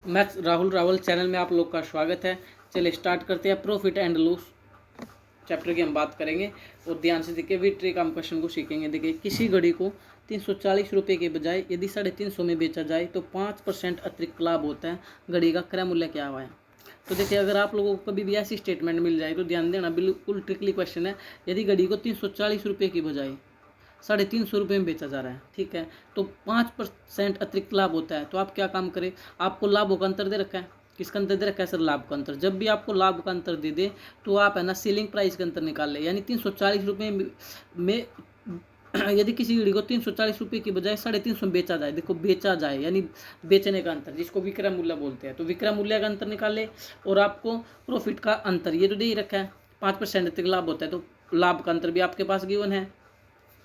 मैं राहुल रावल चैनल में आप लोग का स्वागत है। चलिए स्टार्ट करते हैं। प्रॉफिट एंड लॉस चैप्टर की हम बात करेंगे और ध्यान से देखिए, विट्री का हम क्वेश्चन को सीखेंगे। देखिए, किसी घड़ी को 340 रुपये के बजाय यदि 350 में बेचा जाए तो 5% अतिरिक्त लाभ होता है। घड़ी का क्रय मूल्य क्या हुआ है? तो देखिए, अगर आप लोगों को कभी भी ऐसी स्टेटमेंट मिल जाए तो ध्यान देना, बिल्कुल ट्रिकली क्वेश्चन है। यदि घड़ी को 340 रुपये की बजाय 350 रुपये में बेचा जा रहा है, ठीक है, तो 5% अतिरिक्त लाभ होता है। तो आप क्या काम करें, आपको लाभों का अंतर दे रखा है। किसका अंतर दे रखा है सर? लाभ का अंतर। जब भी आपको लाभ का अंतर दे दे तो आप है ना सेलिंग प्राइस का अंतर निकाल ले। यानी 340 रुपये में यदि किसी घड़ी को 340 रुपये की बजाय 350 में बेचा जाए, देखो बेचा जाए यानी बेचने का अंतर, जिसको विक्रय मूल्य बोलते हैं, तो विक्रय मूल्य का अंतर निकाल ले। और आपको प्रॉफिट का अंतर ये तो दे ही रखा है, 5% अतिरिक्त लाभ होता है, तो लाभ का अंतर भी आपके पास गिवन है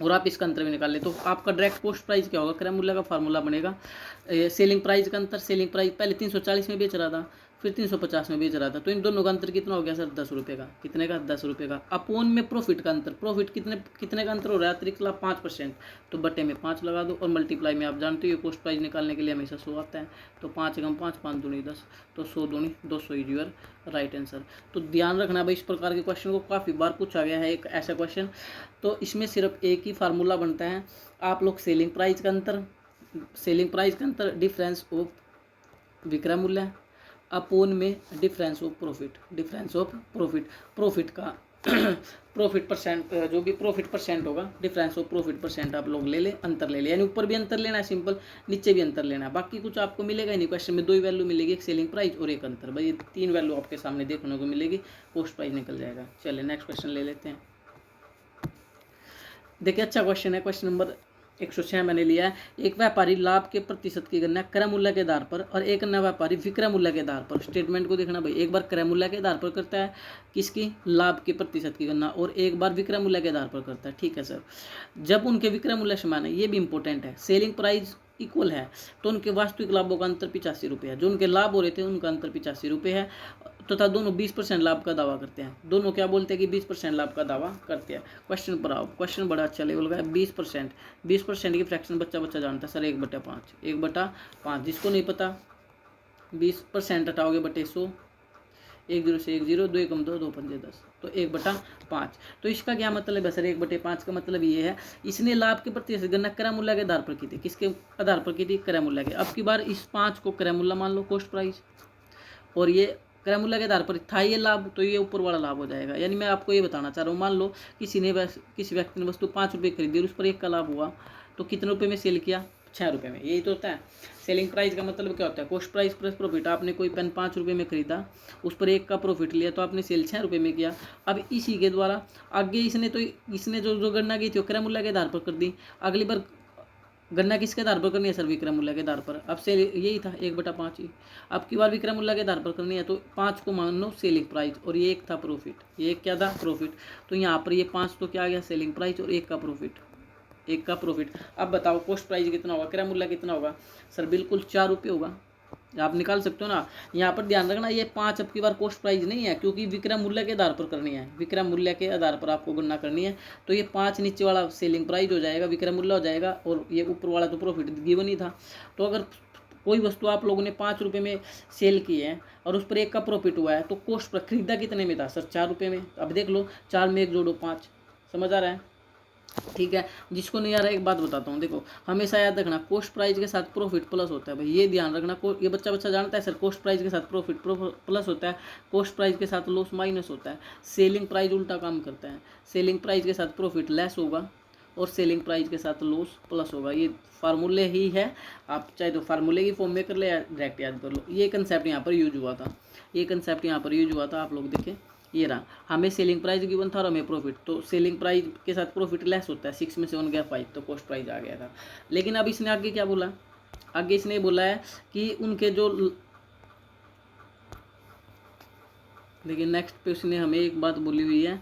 और आप इसका अंतर भी निकाल ले। तो आपका डायरेक्ट कॉस्ट प्राइस क्या होगा? क्रय मूल्य का फार्मूला बनेगा सेलिंग प्राइस का अंतर। सेलिंग प्राइस पहले 340 में बेच रहा था, फिर 350 में बेच रहा था, तो इन दोनों का अंतर कितना हो गया सर? 10 रुपये का। कितने का? 10 रुपये का। अपोन में प्रॉफिट का अंतर। प्रॉफिट कितने का अंतर हो रहा है? अतिरिक्त लाभ 5%, तो बटे में 5 लगा दो और मल्टीप्लाई में आप जानते हो कॉस्ट प्राइस निकालने के लिए हमेशा 100 आता है। तो 5 × 5 5 दूनी 10, तो 100 दूनी 200 इज योर राइट आंसर। तो ध्यान रखना भाई, इस प्रकार के क्वेश्चन को काफ़ी बार पूछा गया है एक ऐसा क्वेश्चन। तो इसमें सिर्फ एक ही फार्मूला बनता है। आप लोग सेलिंग प्राइस का अंतर डिफरेंस ऑफ विक्रय मूल्य अपोन में डिफरेंस ऑफ प्रॉफिट। प्रॉफिट का प्रॉफिट परसेंट, जो भी प्रॉफिट परसेंट होगा, डिफरेंस ऑफ प्रॉफिट परसेंट आप लोग ले ले, अंतर ले ले। यानी ऊपर भी अंतर लेना है सिंपल, नीचे भी अंतर लेना है। बाकी कुछ आपको मिलेगा ही नहीं क्वेश्चन में। 2 ही वैल्यू मिलेगी, एक सेलिंग प्राइस और एक अंतर। भाई 3 वैल्यू आपके सामने देखने को मिलेगी, कॉस्ट प्राइस निकल जाएगा। चलिए नेक्स्ट क्वेश्चन ले लेते हैं। देखिए, अच्छा क्वेश्चन है। क्वेश्चन नंबर 106 मैंने लिया है। एक व्यापारी लाभ के प्रतिशत की गणना क्रय मूल्य के आधार पर और एक अन्य व्यापारी विक्रय मूल्य के आधार पर। स्टेटमेंट को देखना भाई, एक बार क्रय मूल्य के आधार पर करता है किसकी? लाभ के प्रतिशत की गणना, और एक बार विक्रय मूल्य के आधार पर करता है। ठीक है सर। जब उनके विक्रय मूल्य समान है, ये भी इंपॉर्टेंट है, सेलिंग प्राइस इक्वल है, तो उनके वास्तविक लाभों का अंतर 85 रुपये है। जो उनके लाभ हो रहे थे उनका अंतर 85 रुपये है, तथा दोनों 20% लाभ का दावा करते हैं। दोनों क्या बोलते हैं कि 20% लाभ का दावा करते हैं। क्वेश्चन पर आओ। क्वेश्चन बड़ा अच्छा लेवल का है। 20% की फ्रैक्शन बच्चा जानता है सर, 1/5। 1/5 जिसको नहीं पता, 20% हटाओगे बटे 100, 1 0 से 1 0, 2 1 2, 2 5 10, तो 1/5। तो इसका क्या मतलब है सर? 1/5 का मतलब ये है, इसने लाभ के प्रतिशत गणना क्रय मूल्य के आधार पर की थी। किसके आधार पर की थी? क्रय मूल्य के। अब की बार इस 5 को क्रय मूल्य मान लो, कॉस्ट प्राइस, और ये क्रय मूल्य के आधार पर था ये लाभ, तो ये ऊपर वाला लाभ हो जाएगा। यानी मैं आपको ये बताना चाह रहा हूँ, मान लो किसी व्यक्ति ने वस्तु 5 रुपये खरीदी और उस पर 1 का लाभ हुआ, तो कितने रुपये में सेल किया? 6 रुपये में। यही तो होता है सेलिंग प्राइस का मतलब। क्या होता है? Cost price plus profit. आपने कोई पेन 5 रुपये में खरीदा, उस पर 1 का प्रॉफिट लिया, तो आपने सेल 6 रुपये में किया। अब इसी के द्वारा आगे इसने जो गणना की थी वो क्रय मूल्य के आधार पर कर दी। अगली बार गणना किसके आधार पर करनी है सर? विक्रय मूल्य के आधार पर। अब से यही था 1/5 ही। अब की बार विक्रय मूल्य के आधार पर करनी है, तो 5 को मान लो सेलिंग प्राइस और ये 1 था प्रॉफिट। ये 1 क्या था? प्रॉफिट। तो यहाँ पर ये 5 तो क्या आ गया? सेलिंग प्राइस, और 1 का प्रॉफिट। अब बताओ कॉस्ट प्राइस कितना होगा? क्रय मूल्य कितना होगा सर? बिल्कुल 4 रुपये होगा। आप निकाल सकते हो ना। यहाँ पर ध्यान रखना, ये 5 अब की बार कॉस्ट प्राइस नहीं है, क्योंकि विक्रय मूल्य के आधार पर करनी है। विक्रय मूल्य के आधार पर आपको गणना करनी है, तो ये 5 नीचे वाला सेलिंग प्राइस हो जाएगा, विक्रय मूल्य हो जाएगा, और ये ऊपर वाला तो प्रॉफिट गिवन ही था। तो अगर कोई वस्तु आप लोगों ने 5 रुपये में सेल की है और उस पर 1 का प्रॉफिट हुआ है, तो कॉस्ट पर खरीदा कितने में था सर? 4 रुपये में। अब देख लो, 4 में 1 जोड़ो 5। समझ आ रहा है? ठीक है। जिसको नहीं आ रहा है, एक बात बताता हूँ, देखो हमेशा याद रखना, कॉस्ट प्राइस के साथ प्रॉफिट प्लस होता है भाई, ये ध्यान रखना। ये बच्चा जानता है सर, कॉस्ट प्राइस के साथ प्रॉफिट प्लस होता है, कॉस्ट प्राइस के साथ लॉस माइनस होता है। सेलिंग प्राइस उल्टा काम करता है, सेलिंग प्राइस के साथ प्रॉफिट लेस होगा और सेलिंग प्राइस के साथ लॉस प्लस होगा। ये फार्मूले ही है, आप चाहे तो फार्मूले की फॉर्म में कर ले या डायरेक्ट याद कर लो। ये कंसेप्ट यहाँ पर यूज हुआ था, आप लोग देखें, ये रहा। हमें सेलिंग प्राइस गिवन था और हमें प्रॉफिट, तो सेलिंग प्राइस के साथ प्रॉफिट लेस होता है। 6 में से 1 गया 5, तो कॉस्ट प्राइस आ गया था। लेकिन अब इसने आगे क्या बोला? आगे इसने बोला है कि उनके जो, लेकिन नेक्स्ट पे उसने हमें एक बात बोली हुई है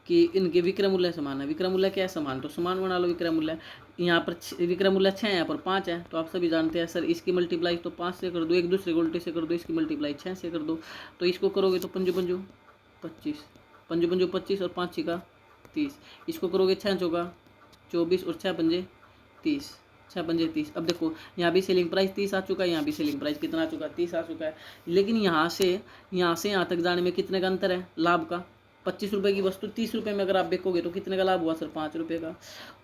कि इनके विक्रय मूल्य समान है। विक्रय मूल्य क्या है? समान, तो समान बना लो विक्रय मूल्य। यहाँ पर विक्रय मूल्य 6 है, यहाँ पर 5 है, तो आप सभी जानते हैं सर, इसकी मल्टीप्लाई तो 5 से कर दो, एक दूसरे को उल्टे से कर दो, इसकी मल्टीप्लाई 6 से कर दो। तो इसको करोगे तो 5 पंजो 25, 5 पंजो 25 और 5 6 30। इसको करोगे 6 चौका 24 और 6 पंजे 30। 6 पंजे 30। अब देखो यहाँ भी सेलिंग प्राइस 30 आ चुका है, यहाँ भी सेलिंग प्राइस कितना आ चुका है, 30 आ चुका है। लेकिन यहाँ से यहाँ तक जाने में कितने का अंतर है लाभ का। 25 रुपये की वस्तु 30 रुपये में अगर आप बेचोगे तो कितने का लाभ हुआ सर, 5 रुपये का।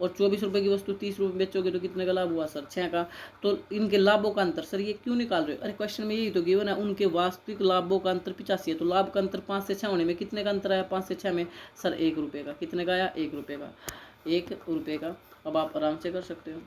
और 24 रुपये की वस्तु 30 रुपये बेचोगे तो कितने का लाभ हुआ सर, 6 का। तो इनके लाभों का अंतर सर ये क्यों निकाल रहे हो, अरे क्वेश्चन में यही तो गिवन है, उनके वास्तविक लाभों का अंतर 85 है। तो लाभ का अंतर 5 से 6 होने में कितने का अंतर आया, 5 से 6 में सर 1 रुपये का। कितने का आया, 1 रुपये का, 1 रुपये का। अब आप आराम से कर सकते हो।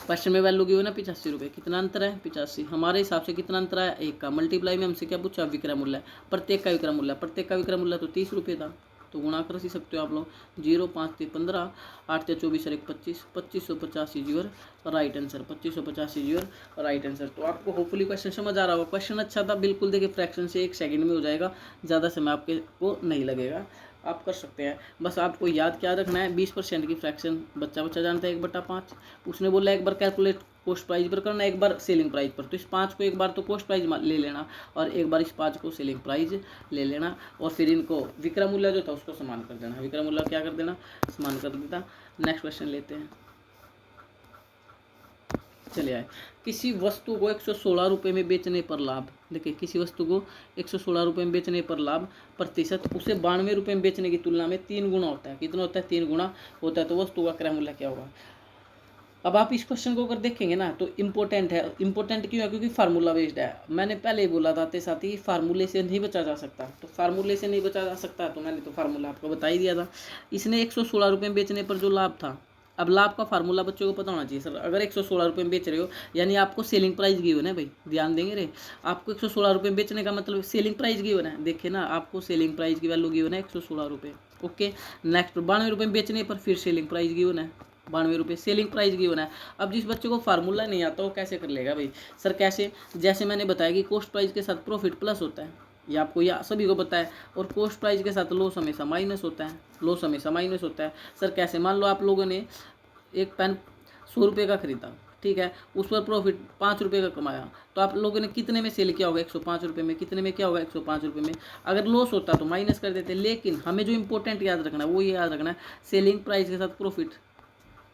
क्वेश्चन में वैल्यू गिवन है 85 रुपये, कितना अंतर है 85। हमारे हिसाब से कितना अंतर आया, 1 का। मल्टीप्लाई में हमसे क्या पूछा, विक्रय मूल्य, प्रत्येक का विक्रय मूल्य। प्रत्येक का विक्रय मूल्य तो 30 रुपये था, तो गुणा कर ही सकते हो आप लोग। 0 5 3 15, 8 3 24 और 1 25, 2550 is your right answer. 2550 is your right answer. तो आपको होपफुली क्वेश्चन समझ आ रहा होगा। क्वेश्चन अच्छा था बिल्कुल, देखिए फ्रैक्शन से 1 सेकंड में हो जाएगा, ज़्यादा समय आपके को नहीं लगेगा, आप कर सकते हैं। बस आपको याद क्या रखना है, 20% की फ्रैक्शन बच्चा जानता है 1/5। उसने बोला एक बार कैलकुलेट कॉस्ट प्राइस पर करना, एक बार सेलिंग प्राइस पर। तो इस 5 को एक बार तो कॉस्ट प्राइस ले लेना और एक बार इस 5 को सेलिंग प्राइस ले लेना, और फिर इनको विक्रय मूल्य जो था उसको समान कर देना। विक्रय मूल्य क्या कर देना, समान कर देता। नेक्स्ट क्वेश्चन लेते हैं, चले आए। किसी वस्तु को 116 रुपये में बेचने पर लाभ, देखिए किसी वस्तु को 116 रुपये में बेचने पर लाभ प्रतिशत उसे 92 रुपये में बेचने की तुलना में 3 गुना होता है। कितना होता है, 3 गुना होता है। तो वस्तु का क्रय मूल्य क्या होगा। अब आप इस क्वेश्चन को अगर देखेंगे ना तो इम्पोर्टेंट है। इम्पोर्टेंट क्यों है, क्योंकि फार्मूला बेस्ड है। मैंने पहले ही बोला था साथ ही फार्मूले से नहीं बचा जा सकता। तो फार्मूले से नहीं बचा जा सकता, तो मैंने तो फार्मूला आपको बता ही दिया था। इसने 116 रुपये में बेचने पर जो लाभ था, अब लाभ का फार्मूला बच्चों को पता होना चाहिए सर। अगर 116 रुपये में बेच रहे हो, यानी आपको सेलिंग प्राइस गिवन है भाई, ध्यान देंगे रे। आपको 116 रुपये में बेचने का मतलब सेलिंग प्राइस गिवन है। देखिए ना, आपको सेलिंग प्राइस की वैल्यू गिवन है 116 रुपये। ओके, नेक्स्ट 92 रुपये में बेचने पर फिर सेलिंग प्राइस गिवन है 92 रुपये, सेलिंग प्राइस गिवन है। अब जिस बच्चे को फार्मूला नहीं आता वो कैसे कर लेगा भाई। सर कैसे, जैसे मैंने बताया कि कॉस्ट प्राइस के साथ प्रॉफिट प्लस होता है, ये आपको या सभी को पता है। और कॉस्ट प्राइस के साथ लॉस हमेशा माइनस होता है, लॉस हमेशा माइनस होता है। सर कैसे, मान लो आप लोगों ने एक पेन 100 रुपये का खरीदा, ठीक है, उस पर प्रॉफिट 5 रुपये का कमाया, तो आप लोगों ने कितने में सेल किया होगा, 105 रुपये में। कितने में क्या होगा, 105 रुपये में। अगर लॉस होता तो माइनस कर देते। लेकिन हमें जो इंपॉर्टेंट याद रखना है वो ये याद रखना है, सेलिंग प्राइस के साथ प्रॉफिट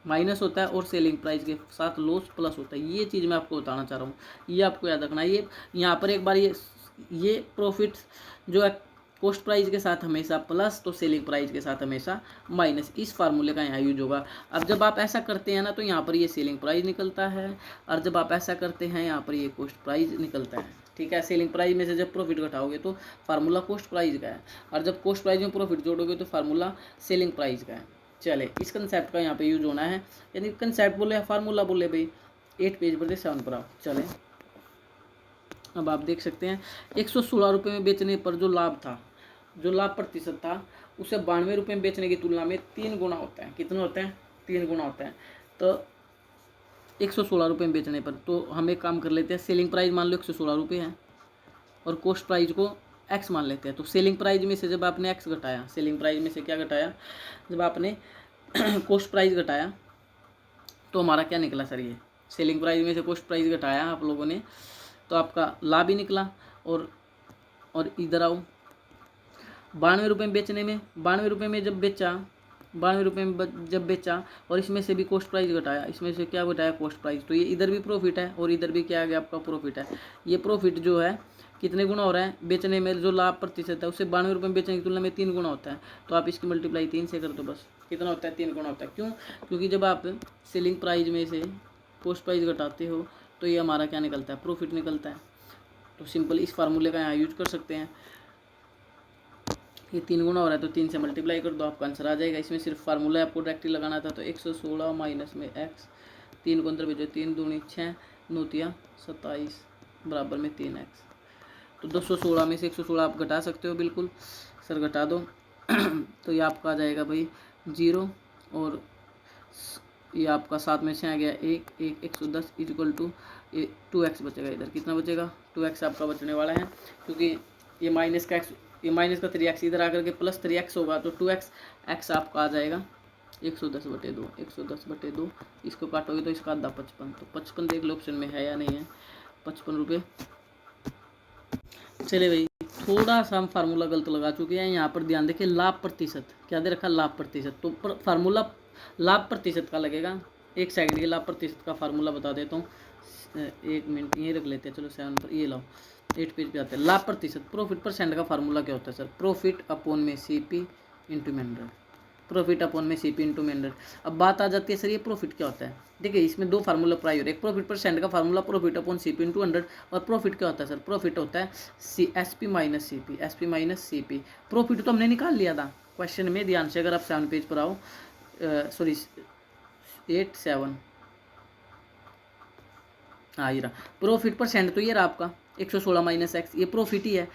माइनस होता है और सेलिंग प्राइस के साथ लॉस प्लस होता है। ये चीज़ मैं आपको बताना चाह रहा हूँ, ये आपको याद रखना है। ये यहाँ पर एक बार ये प्रॉफिट जो है कॉस्ट प्राइस के साथ हमेशा प्लस, तो सेलिंग प्राइस के साथ हमेशा माइनस। इस फार्मूले का यहाँ यूज होगा। अब जब आप ऐसा करते हैं ना तो यहाँ पर ये सेलिंग प्राइस निकलता है, और जब आप ऐसा करते हैं यहाँ पर ये कॉस्ट प्राइस निकलता है। ठीक है, सेलिंग प्राइस में से जब प्रॉफिट घटाओगे तो फार्मूला कॉस्ट प्राइस का है, और जब कॉस्ट प्राइस में प्रॉफिट जोड़ोगे तो फार्मूला सेलिंग प्राइस का है। चले, इस कंसेप्ट का यहाँ पे यूज होना है, यानी कंसेप्ट बोले या फार्मूला बोले भाई। 8 पेज पर 7 पर आओ। चले, अब आप देख सकते हैं 116 रुपये में बेचने पर जो लाभ था, जो लाभ प्रतिशत था, उसे 92 रुपये में बेचने की तुलना में 3 गुना होता है। कितना होता है, 3 गुना होता है। तो 116 रुपये में बेचने पर, तो हम एक काम कर लेते हैं, सेलिंग प्राइस मान लो 116 रुपये है और कॉस्ट प्राइस को एक्स मान लेते हैं। तो सेलिंग प्राइस में से जब आपने एक्स घटाया, सेलिंग प्राइस में से क्या घटाया, जब आपने कॉस्ट प्राइस घटाया तो हमारा क्या निकला सर, ये सेलिंग प्राइस में से कॉस्ट प्राइस घटाया आप लोगों ने, तो आपका लाभ ही निकला। और इधर आओ, 92 रुपये में बेचने में, 92 रुपये में जब बेचा, 92 रुपये में जब बेचा और इसमें से भी कॉस्ट प्राइस घटाया, इसमें से क्या घटाया, कॉस्ट प्राइस, तो ये इधर भी प्रॉफिट है और इधर भी क्या आ गया आपका प्रॉफिट है। ये प्रॉफिट जो है कितने गुना हो रहा है, बेचने में जो लाभ प्रतिशत है उससे 92 रुपये में बेचने की तुलना में 3 गुना होता है। तो आप इसकी मल्टीप्लाई 3 से कर दो, बस कितना होता है, 3 गुना होता है। क्यों, क्योंकि जब आप सेलिंग प्राइस में से कॉस्ट प्राइस घटाते हो तो ये हमारा क्या निकलता है, प्रॉफिट निकलता है। तो सिंपल इस फार्मूले का यहाँ यूज कर सकते हैं। ये 3 गुना हो रहा है तो 3 से मल्टीप्लाई कर दो, आपका आंसर आ जाएगा। इसमें सिर्फ फार्मूला आपको डायरेक्टली लगाना था। तो 116 माइनस में एक्स, 3 को अंदर भेजो, 3 दूनी 6, 9 तिया 27 बराबर में 3x। तो 216 में से 116 आप घटा सकते हो, बिल्कुल सर घटा दो। तो ये आपका आ जाएगा भाई 0, और ये आपका 7 में से आ गया 1, 110 इक्वल टू 2x बचेगा। इधर कितना बचेगा, 2x आपका बचने वाला है, क्योंकि ये माइनस का 3x इधर आकर के प्लस 3x होगा, तो 2x आपका आ जाएगा 110/2, 110/2। इसको काटोगे तो इसका आधा 55, तो 55 देख लो ऑप्शन में है या नहीं है, 55 रुपये। चले भाई, थोड़ा सा हम फार्मूला गलत लगा चुके हैं। यहाँ पर ध्यान देखिए, लाभ प्रतिशत क्या दे रखा, लाभ प्रतिशत। तो फार्मूला लाभ प्रतिशत का लगेगा, एक सेकंड के लाभ प्रतिशत का फार्मूला बता देता हूँ, 1 मिनट ये रख लेते हैं। चलो 7 पर ये लाओ, 8 पेज पे आते हैं। लाभ प्रतिशत प्रॉफिट परसेंट का फार्मूला क्या होता है सर? प्रॉफिट अपॉन में CP इंटू में 100, प्रॉफिट अपॉन में CP इंटू में 100। अब बात आ जाती है सर ये प्रॉफिट क्या होता है? देखिए इसमें दो फार्मूला अप्लाई हो रहे हैं, एक प्रॉफिट परसेंट का formula profit upon CP into 100, और प्रॉफिट क्या होता है सर? प्रॉफिट होता है SP minus CP, SP minus CP। Profit तो हमने निकाल लिया था क्वेश्चन में, ध्यान से अगर आप 7 पेज पर आओ, सॉरी 8 7, हाँ ये रहा प्रॉफिट परसेंट, तो ये रहा आपका 116 माइनस एक्स, ये प्रॉफिट ही है।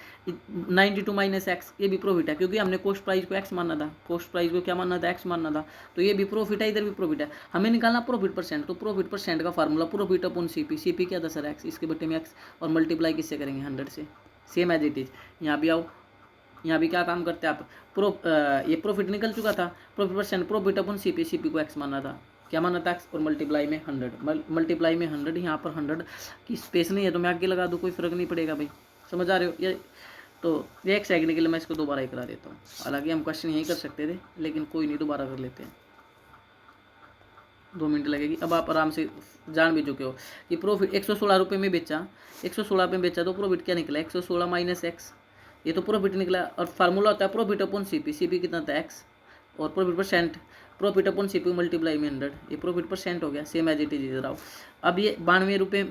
92 माइनस एक्स ये भी प्रॉफिट है, क्योंकि हमने कॉस्ट प्राइस को एक्स मानना था, कॉस्ट प्राइस को क्या मानना था? एक्स मानना था, तो ये भी प्रॉफिट है, इधर भी प्रॉफिट है। हमें निकालना प्रॉफिट परसेंट, तो प्रॉफिट परसेंट का formula profit upon CP, CP क्या था सर? एक्स, इसके बटे में एक्स, और मल्टीप्लाई किससे करेंगे? 100 से, सेम एज इट इज। यहाँ भी आओ, यहाँ भी क्या काम करते हैं आप? ये प्रॉफिट निकल चुका था, profit percent profit upon CP, CP को एक्स मानना था, क्या माना था? एक्स, और मल्टीप्लाई में 100, मल्टीप्लाई में 100। यहाँ पर 100 की स्पेस नहीं है तो मैं आगे लगा दूँ, कोई फर्क नहीं पड़ेगा भाई, समझ आ रहे हो? ये तो ये एक सेकंड के लिए मैं इसको दोबारा ही करा देता हूँ, हालांकि हम क्वेश्चन यही कर सकते थे, लेकिन कोई नहीं, दोबारा कर लेते हैं, 2 मिनट लगेगी। अब आप आराम से जान भी चुके हो कि प्रॉफिट 116 रुपये में बेचा, 116 रुपये में बेचा, तो प्रॉफिट क्या निकला? 116 माइनस एक्स, ये तो प्रॉफिट निकला। और फार्मूला होता है प्रॉफिट अपॉन CP, CP कितना था? एक्स, और profit percent profit upon CP multiply में 100, ये प्रॉफिट परसेंट हो गया, सेम एज इट इज इधर आओ। अब ये 92 रुपये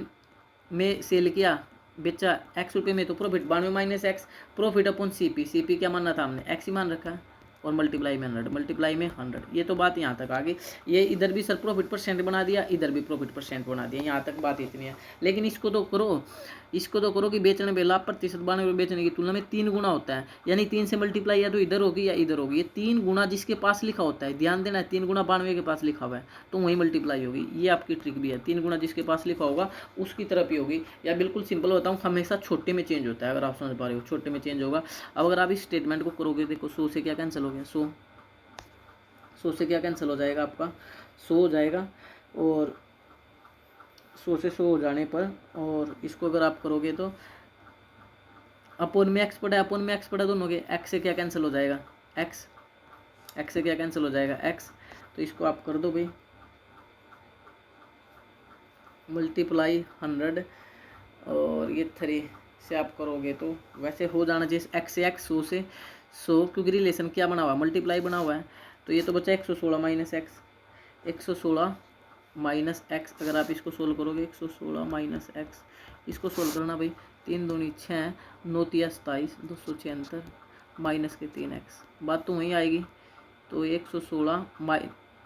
में सेल किया, बेचा एक्स रुपये में, तो profit 92 minus x, profit upon CP, CP क्या मानना था हमने? एक्स ही मान रखा है, और मल्टीप्लाई में 100, मल्टीप्लाई में 100। ये तो बात यहाँ तक आ गई। ये इधर भी सर प्रॉफिट परसेंट बना दिया, इधर भी प्रॉफिट परसेंट बना दिया, यहाँ तक बात इतनी है। लेकिन इसको तो करो, इसको तो करो कि बेचने में लाभ प्रतिशत 92 बेचने की तुलना में 3 गुना होता है, यानी 3 से मल्टीप्लाई या तो इधर होगी या इधर होगी। ये 3 गुना जिसके पास लिखा होता है, ध्यान देना है, 3 गुना 92 के पास लिखा हुआ है तो वही मल्टीप्लाई होगी। ये आपकी ट्रिक भी है, 3 गुना जिसके पास लिखा होगा उसकी तरफ ही होगी। या बिल्कुल सिंपल बताऊँ, हमेशा छोटे में चेंज होता है, अगर आप समझ पा रहे हो, छोटे में चेंज होगा। अब अगर आप इस स्टेटमेंट को करोगे, देखो 100 से क्या कैंसिल हो गया? 100 से क्या कैंसिल हो जाएगा आपका? 100 हो जाएगा, और 100 से 100 हो जाने पर, और इसको अगर आप करोगे तो अपोन में एक्स पड़ा, अपोन में एक्स पड़ा दोनों के, एक्स से क्या कैंसिल हो जाएगा? एक्स, एक्स से क्या कैंसिल हो जाएगा? एक्स। तो इसको आप कर दो भाई मल्टीप्लाई 100, और ये 3 से आप करोगे तो वैसे हो जाना चाहिए एक्स से एक्स, 100 से 100, क्योंकि रिलेशन क्या बना हुआ है? मल्टीप्लाई बना हुआ है। तो ये तो बचा 116 माइनस एक्स, 116 माइनस एक्स। अगर आप इसको सोल्व करोगे, 116 माइनस एक्स, इसको सोल्व करना भाई, 3 दूनी 6, 9 तिया 27, 276 माइनस के 3x, बात तो वहीं आएगी। तो 116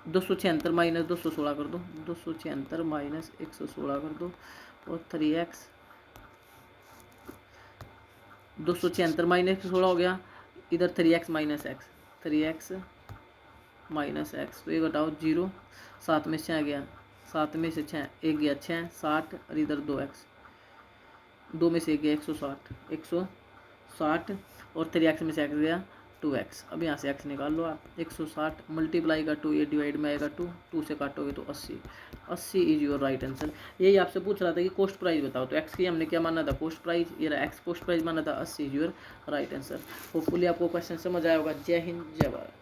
276 माइनस 216 कर दो, 276 माइनस 116 कर दो, और 3x, 276 माइनस 116 हो गया, इधर 3x minus x, 3x minus x, तो ये घटाओ 0, 7 में 6 गया, 7 में से 6 एक गया 6, 60, और इधर 2x, 2 में से एक गया 160, और 3x में से x गया 2x। अब यहाँ से x निकाल लो आप, 160 मल्टीप्लाई का 2, ये डिवाइड में आएगा 2, 2 से काटोगे तो 80, 80 इज योर राइट आंसर। यही आपसे पूछ रहा था कि कॉस्ट प्राइस बताओ, तो x की हमने क्या माना था? कॉस्ट प्राइस, ये रहा x कॉस्ट प्राइस माना था, 80 is your right answer. Hopefully आपको क्वेश्चन समझ आया होगा। जय हिंद, जय भारत।